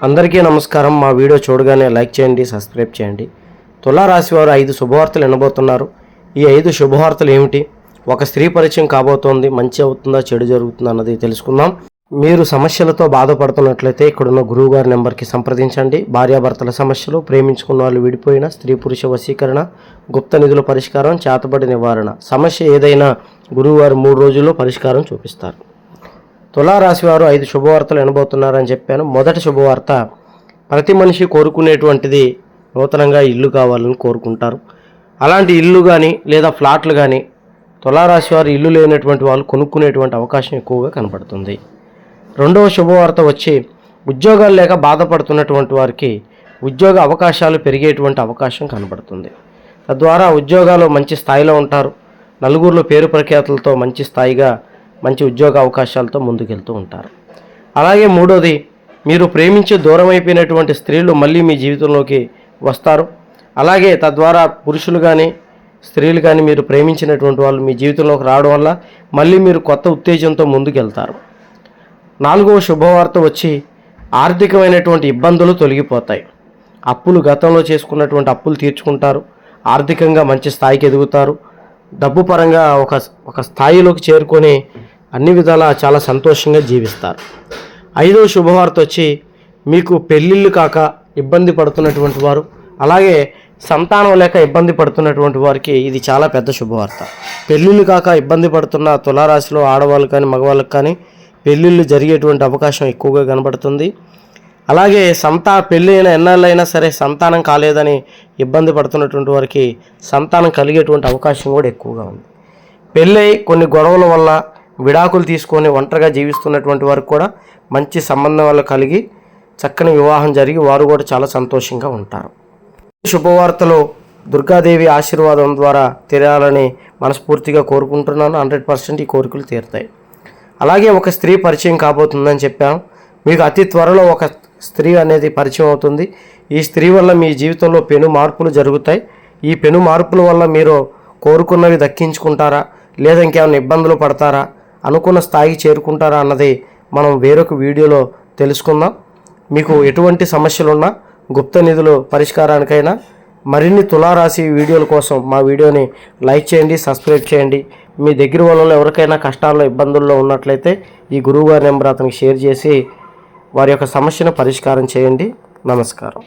అందరికీ నమస్కారం. మా వీడియో చూడగానే లైక్ చేయండి, సబ్స్క్రైబ్ చేయండి. తులారాశి వారు 5 శుభవార్తలు వినబోతున్నారు. ఈ 5 శుభవార్తలు ఏమిటి? ఒక స్త్రీ పరిచయం కాబోతోంది. మంచి అవుతుందా, చెడు జరుగుతుందా అన్నది తెలుసుకుందాం. మీరు సమస్యలతో బాధపడుతున్నట్లయితే ఇక్కడున్న గురువు గారి నెంబర్కి సంప్రదించండి. భార్యాభర్తల సమస్యలు, ప్రేమించుకున్న వాళ్ళు విడిపోయిన, స్త్రీ పురుష వశీకరణ, గుప్త నిధుల పరిష్కారం, చేతబడి నివారణ, సమస్య ఏదైనా గురువుగారు 3 రోజుల్లో పరిష్కారం చూపిస్తారు. తులారాశి వారు 5 శుభవార్తలు వినబోతున్నారని చెప్పాను. మొదటి శుభవార్త, ప్రతి మనిషి కోరుకునేటువంటిది నూతనంగా ఇల్లు కావాలని కోరుకుంటారు. అలాంటి ఇల్లు కానీ లేదా ఫ్లాట్లు కానీ తులారాశి వారు ఇల్లు లేనటువంటి వాళ్ళు కొనుక్కునేటువంటి అవకాశం ఎక్కువగా కనపడుతుంది. రెండవ శుభవార్త వచ్చి, ఉద్యోగాలు లేక బాధపడుతున్నటువంటి వారికి ఉద్యోగ అవకాశాలు పెరిగేటువంటి అవకాశం కనబడుతుంది. తద్వారా ఉద్యోగాలు మంచి స్థాయిలో ఉంటారు. నలుగురిలో పేరు ప్రఖ్యాతులతో మంచి స్థాయిగా మంచి ఉద్యోగ అవకాశాలతో ముందుకెళ్తూ ఉంటారు. అలాగే మూడోది, మీరు ప్రేమించి దూరం అయిపోయినటువంటి స్త్రీలు మళ్ళీ మీ జీవితంలోకి వస్తారు. అలాగే తద్వారా పురుషులు కానీ స్త్రీలు కానీ మీరు ప్రేమించినటువంటి వాళ్ళు మీ జీవితంలోకి రావడం వల్ల మళ్ళీ మీరు కొత్త ఉత్తేజంతో ముందుకెళ్తారు. నాలుగవ శుభవార్త వచ్చి, ఆర్థికమైనటువంటి ఇబ్బందులు తొలగిపోతాయి. అప్పులు గతంలో చేసుకున్నటువంటి అప్పులు తీర్చుకుంటారు. ఆర్థికంగా మంచి స్థాయికి ఎదుగుతారు. డబ్బు పరంగా ఒక స్థాయిలోకి చేరుకొని అన్ని విధాలా చాలా సంతోషంగా జీవిస్తారు. ఐదవ శుభవార్త వచ్చి, మీకు పెళ్ళిళ్ళు కాక ఇబ్బంది పడుతున్నటువంటి వారు, అలాగే సంతానం లేక ఇబ్బంది పడుతున్నటువంటి వారికి ఇది చాలా పెద్ద శుభవార్త. పెళ్ళిళ్ళు కాక ఇబ్బంది పడుతున్న తులారాశిలో ఆడవాళ్ళు కానీ మగవాళ్ళకి కానీ పెళ్ళిళ్ళు జరిగేటువంటి అవకాశం ఎక్కువగా కనబడుతుంది. అలాగే పెళ్ళి అయిన ఎన్నాళ్ళైనా సరే సంతానం కాలేదని ఇబ్బంది పడుతున్నటువంటి వారికి సంతానం కలిగేటువంటి అవకాశం కూడా ఎక్కువగా ఉంది. పెళ్ళై కొన్ని గొడవల వల్ల విడాకులు తీసుకొని ఒంటరిగా జీవిస్తున్నటువంటి వారికి కూడా మంచి సంబంధం వల్ల కలిగి చక్కని వివాహం జరిగి వారు కూడా చాలా సంతోషంగా ఉంటారు. శుభవార్తలు దుర్గాదేవి ఆశీర్వాదం ద్వారా తీరాలని మనస్ఫూర్తిగా కోరుకుంటున్నాను. 100% ఈ కోరికలు తీరుతాయి. అలాగే ఒక స్త్రీ పరిచయం కాబోతుందని చెప్పాను. మీకు అతి త్వరలో ఒక స్త్రీ అనేది పరిచయం అవుతుంది. ఈ స్త్రీ వల్ల మీ జీవితంలో పెను మార్పులు జరుగుతాయి. ఈ పెను మార్పుల వల్ల మీరు కోరుకున్నవి దక్కించుకుంటారా, లేదా ఇంకేమైనా ఇబ్బందులు పడతారా, అనుకున్న స్థాయికి చేరుకుంటారా అన్నది మనం వేరొక వీడియోలో తెలుసుకుందాం. మీకు ఎటువంటి సమస్యలున్నా గుప్త నిధుల పరిష్కారానికైనా మరిన్ని తులారాశి వీడియోల కోసం మా వీడియోని లైక్ చేయండి, సబ్స్క్రైబ్ చేయండి. మీ దగ్గర వాళ్ళలో ఎవరికైనా కష్టాల్లో ఇబ్బందుల్లో ఉన్నట్లయితే ఈ గురువుగారి నెంబర్ అతనికి షేర్ చేసి వారి యొక్క సమస్యను పరిష్కారం చేయండి. నమస్కారం.